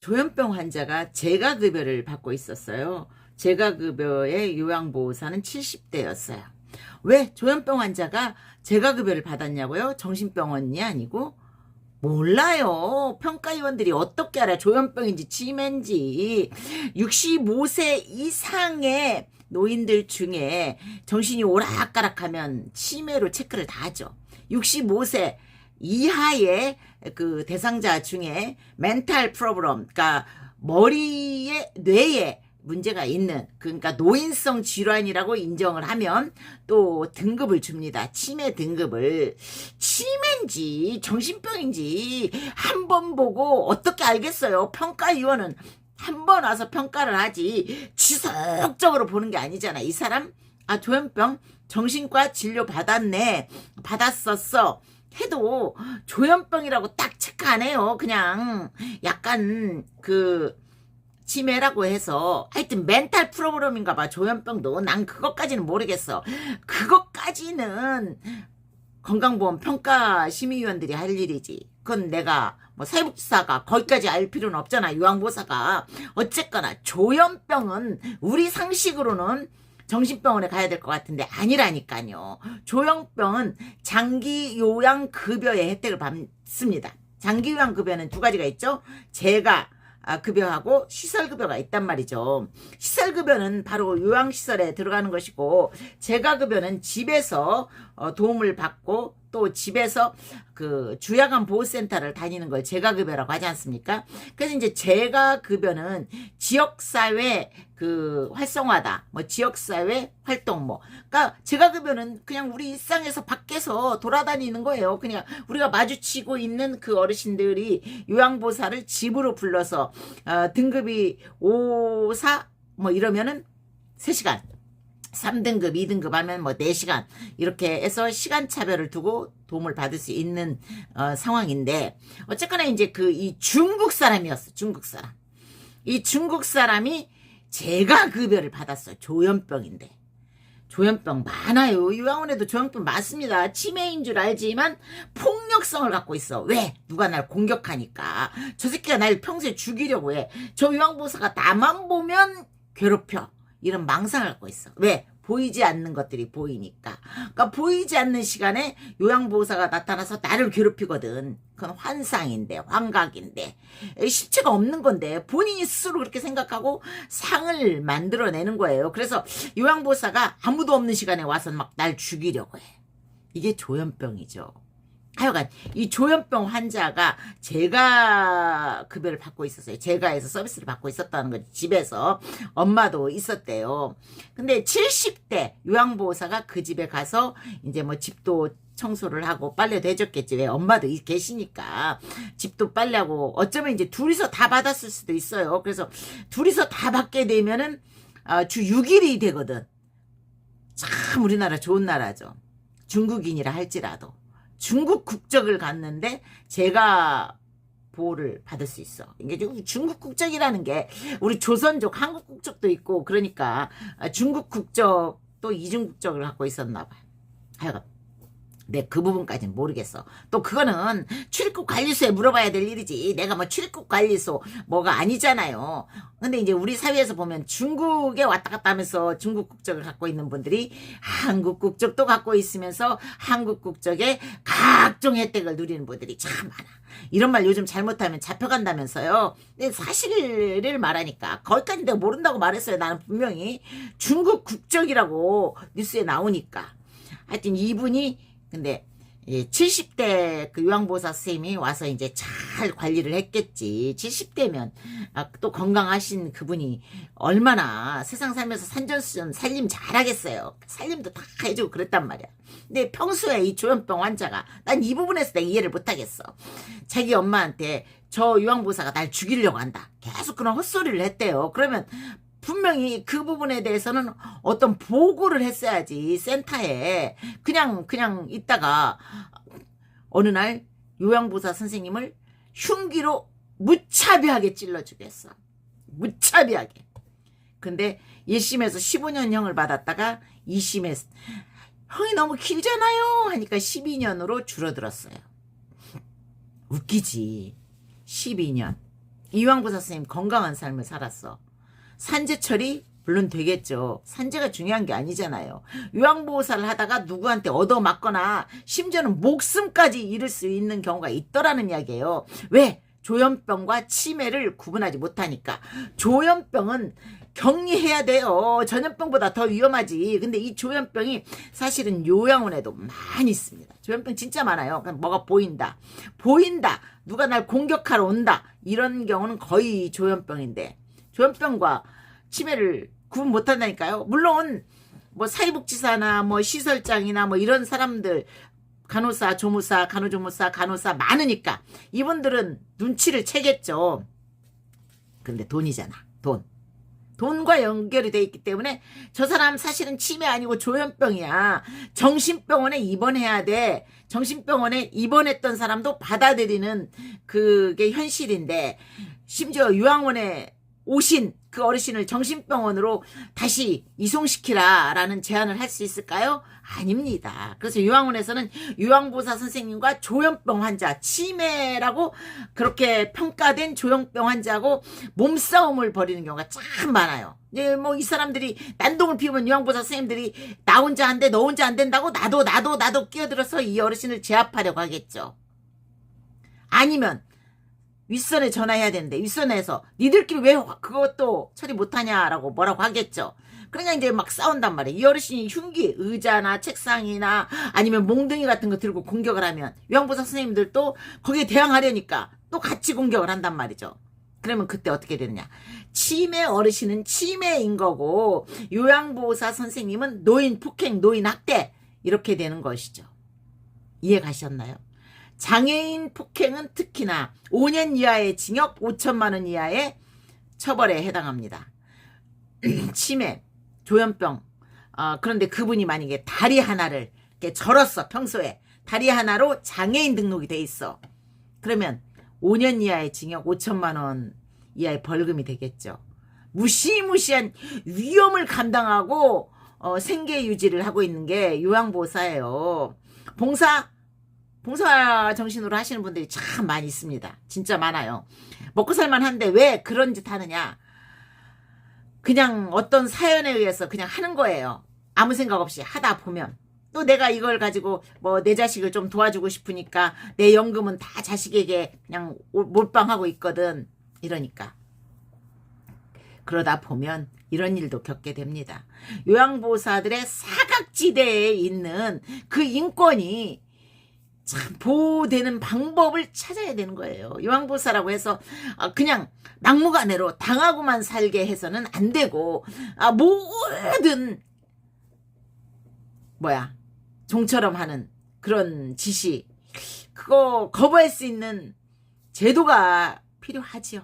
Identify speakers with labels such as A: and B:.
A: 조현병 환자가 재가급여를 받고 있었어요. 재가급여의 요양보호사는 70대였어요. 왜 조현병 환자가 재가급여를 받았냐고요? 정신병원이 아니고? 몰라요. 평가위원들이 어떻게 알아? 조현병인지 치매인지. 65세 이상의 노인들 중에 정신이 오락가락하면 치매로 체크를 다 하죠. 65세 이하의 그 대상자 중에 멘탈 프로블럼, 그러니까 머리에 뇌에 문제가 있는, 그러니까 노인성 질환이라고 인정을 하면 또 등급을 줍니다. 치매 등급을. 치매인지 정신병인지 한 번 보고 어떻게 알겠어요? 평가위원은 한 번 와서 평가를 하지 지속적으로 보는 게 아니잖아. 이 사람 조현병 정신과 진료 받았었어 해도 조현병이라고 딱 체크 안 해요. 그냥 약간 그 치매라고 해서 하여튼 멘탈 프로그램인가 봐. 조현병도 난 그것까지는 모르겠어. 그것까지는 건강보험 평가 심의위원들이 할 일이지. 그건 내가 뭐 사회복지사가 거기까지 알 필요는 없잖아. 요양보호사가. 어쨌거나 조현병은 우리 상식으로는 정신병원에 가야 될 것 같은데 아니라니까요. 조현병은 장기요양급여의 혜택을 받습니다. 장기요양급여는 두 가지가 있죠. 재가 급여하고 시설급여가 있단 말이죠. 시설급여는 바로 요양시설에 들어가는 것이고, 재가급여는 집에서 도움을 받고 또 집에서 그 주야간 보호센터를 다니는 걸 재가급여라고 하지 않습니까? 그래서 이제 재가급여는 지역사회 그 활성화다, 뭐 지역사회 활동 뭐. 그러니까 재가급여는 그냥 우리 일상에서 밖에서 돌아다니는 거예요. 그냥 우리가 마주치고 있는 그 어르신들이 요양보호사를 집으로 불러서 등급이 5, 4 뭐 이러면은 3시간. 3등급, 2등급 하면 뭐 4시간 이렇게 해서 시간차별을 두고 도움을 받을 수 있는 상황인데, 어쨌거나 이제 이 중국 사람이었어. 중국 사람. 이 중국 사람이 재가급여를 받았어요. 조현병인데. 조현병 많아요. 요양원에도 조현병 많습니다. 치매인 줄 알지만 폭력성을 갖고 있어. 왜? 누가 날 공격하니까. 저 새끼가 날 평소에 죽이려고 해. 저 요양보호사가 나만 보면 괴롭혀. 이런 망상을 갖고 있어. 왜? 보이지 않는 것들이 보이니까. 그러니까 보이지 않는 시간에 요양보호사가 나타나서 나를 괴롭히거든. 그건 환상인데, 환각인데, 실체가 없는 건데 본인이 스스로 그렇게 생각하고 상을 만들어내는 거예요. 그래서 요양보호사가 아무도 없는 시간에 와서 막 날 죽이려고 해. 이게 조현병이죠. 하여간 이 조현병 환자가 재가급여를 받고 있었어요. 재가에서 서비스를 받고 있었다는 거지. 집에서 엄마도 있었대요. 근데 70대 요양보호사가 그 집에 가서 이제 뭐 집도 청소를 하고 빨래도 해줬겠지. 왜? 엄마도 계시니까 집도 빨래하고. 어쩌면 이제 둘이서 다 받았을 수도 있어요. 그래서 둘이서 다 받게 되면은 주 6일이 되거든. 참 우리나라 좋은 나라죠. 중국인이라 할지라도. 중국 국적을 갖는데 제가 보호를 받을 수 있어. 이게 중국 국적이라는 게 우리 조선족, 한국 국적도 있고, 그러니까 중국 국적도 이중 국적을 갖고 있었나 봐요. 하여간 네, 그 부분까지는 모르겠어. 또 그거는 출입국 관리소에 물어봐야 될 일이지. 내가 뭐 출입국 관리소 뭐가 아니잖아요. 근데 이제 우리 사회에서 보면 중국에 왔다 갔다 하면서 중국 국적을 갖고 있는 분들이 한국 국적도 갖고 있으면서 한국 국적에 각종 혜택을 누리는 분들이 참 많아. 이런 말 요즘 잘못하면 잡혀간다면서요. 근데 사실을 말하니까 거기까지 내가 모른다고 말했어요. 나는 분명히 중국 국적이라고 뉴스에 나오니까. 하여튼 이분이 근데 70대 그 요양보호사 선생님이 와서 이제 잘 관리를 했겠지. 70대면 또 건강하신 그분이 얼마나 세상 살면서 산전수전 살림 잘하겠어요. 살림도 다 해주고 그랬단 말이야. 근데 평소에 이 조현병 환자가 난 이 부분에서 내가 이해를 못하겠어. 자기 엄마한테 저 요양보호사가 날 죽이려고 한다. 계속 그런 헛소리를 했대요. 그러면 분명히 그 부분에 대해서는 어떤 보고를 했어야지. 센터에 그냥 있다가 어느 날 요양보호사 선생님을 흉기로 무차비하게 찔러주겠어. 무차비하게. 근데 1심에서 15년형을 받았다가 2심에서 형이 너무 길잖아요 하니까 12년으로 줄어들었어요. 웃기지. 12년. 이황보살 스님 건강한 삶을 살았어. 산재 처리 물론 되겠죠. 산재가 중요한 게 아니잖아요. 요양보호사를 하다가 누구한테 얻어맞거나 심지어는 목숨까지 잃을 수 있는 경우가 있더라는 이야기예요. 왜? 조현병과 치매를 구분하지 못하니까. 조현병은 격리해야 돼요. 전염병보다 더 위험하지. 근데 이 조현병이 사실은 요양원에도 많이 있습니다. 조현병 진짜 많아요. 그냥 뭐가 보인다. 누가 날 공격하러 온다. 이런 경우는 거의 조현병인데, 조현병과 치매를 구분 못한다니까요. 물론 뭐 사회복지사나 뭐 시설장이나 뭐 이런 사람들, 간호사, 조무사, 간호조무사, 간호사 많으니까 이분들은 눈치를 채겠죠. 근데 돈이잖아. 돈과 연결이 돼 있기 때문에 저 사람 사실은 치매 아니고 조현병이야. 정신병원에 입원해야 돼. 정신병원에 입원했던 사람도 받아들이는 그게 현실인데, 심지어 요양원에 오신 그 어르신을 정신병원으로 다시 이송시키라라는 제안을 할 수 있을까요? 아닙니다. 그래서 요양원에서는 요양보호사 선생님과 조현병 환자, 치매라고 그렇게 평가된 조현병 환자하고 몸싸움을 벌이는 경우가 참 많아요. 이제 뭐 이 사람들이 난동을 피우면 요양보호사 선생님들이 나 혼자 안 돼, 너 혼자 안 된다고 나도 끼어들어서 이 어르신을 제압하려고 하겠죠. 아니면 윗선에 전화해야 되는데 윗선에서 니들끼리 왜 그것도 처리 못하냐라고 뭐라고 하겠죠. 그러니까 이제 막 싸운단 말이에요. 이 어르신이 흉기, 의자나 책상이나 아니면 몽둥이 같은 거 들고 공격을 하면 요양보호사 선생님들도 거기에 대항하려니까 또 같이 공격을 한단 말이죠. 그러면 그때 어떻게 되느냐. 치매 어르신은 치매인 거고 요양보호사 선생님은 노인 폭행, 노인 학대 이렇게 되는 것이죠. 이해 가셨나요? 장애인 폭행은 특히나 5년 이하의 징역, 5천만 원 이하의 처벌에 해당합니다. 치매, 조현병, 그런데 그분이 만약에 다리 하나를 이렇게 절었어. 평소에 다리 하나로 장애인 등록이 돼 있어. 그러면 5년 이하의 징역, 5천만 원 이하의 벌금이 되겠죠. 무시무시한 위험을 감당하고 생계 유지를 하고 있는 게 요양보호사예요. 봉사 정신으로 하시는 분들이 참 많이 있습니다. 진짜 많아요. 먹고 살만한데 왜 그런 짓 하느냐. 그냥 어떤 사연에 의해서 그냥 하는 거예요. 아무 생각 없이 하다 보면 또 내가 이걸 가지고 뭐 내 자식을 좀 도와주고 싶으니까 내 연금은 다 자식에게 그냥 몰빵하고 있거든. 이러니까 그러다 보면 이런 일도 겪게 됩니다. 요양보호사들의 사각지대에 있는 그 인권이 참 보호되는 방법을 찾아야 되는 거예요. 요양보호사라고 해서 그냥 막무가내로 당하고만 살게 해서는 안 되고, 모든 종처럼 하는 그런 지시, 그거 거부할 수 있는 제도가 필요하지요.